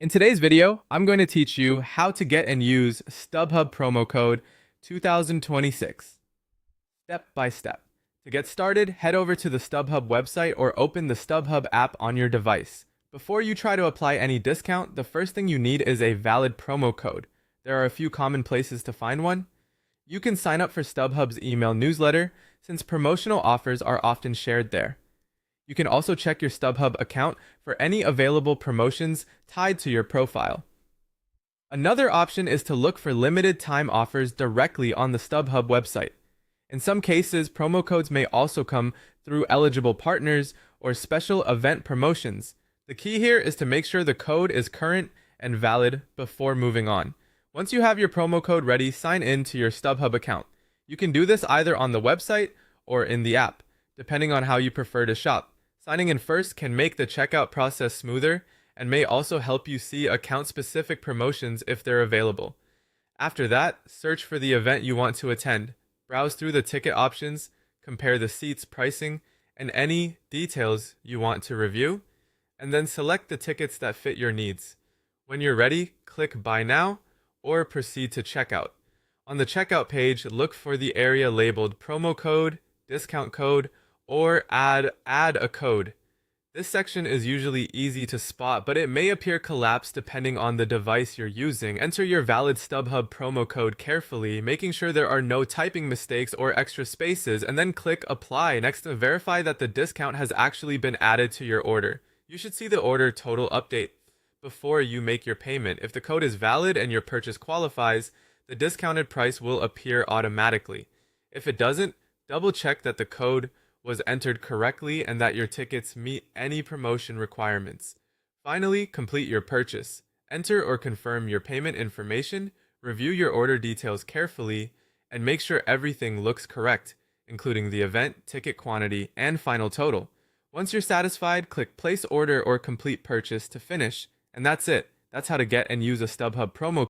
In today's video, I'm going to teach you how to get and use Stubhub promo code 2026, step by step. To get started, head over to the Stubhub website or open the Stubhub app on your device. Before you try to apply any discount, the first thing you need is a valid promo code. There are a few common places to find one. You can sign up for Stubhub's email newsletter, since promotional offers are often shared there. You can also check your Stubhub account for any available promotions tied to your profile. Another option is to look for limited time offers directly on the Stubhub website. In some cases, promo codes may also come through eligible partners or special event promotions. The key here is to make sure the code is current and valid before moving on. Once you have your promo code ready, sign in to your Stubhub account. You can do this either on the website or in the app, depending on how you prefer to shop. Signing in first can make the checkout process smoother and may also help you see account-specific promotions if they're available. After that, search for the event you want to attend. Browse through the ticket options, compare the seats pricing, and any details you want to review, and then select the tickets that fit your needs. When you're ready, click Buy Now or proceed to checkout. On the checkout page, look for the area labeled Promo Code, Discount Code, or add a code. This section is usually easy to spot, but it may appear collapsed depending on the device you're using. Enter your valid Stubhub promo code carefully, making sure there are no typing mistakes or extra spaces, and then click Apply next to verify that the discount has actually been added to your order. You should see the order total update before you make your payment. If the code is valid and your purchase qualifies, the discounted price will appear automatically. If it doesn't, double check that the code was entered correctly and that your tickets meet any promotion requirements. Finally, complete your purchase. Enter or confirm your payment information, review your order details carefully, and make sure everything looks correct, including the event, ticket quantity, and final total. Once you're satisfied, click Place Order or Complete Purchase to finish, and that's it. That's how to get and use a Stubhub promo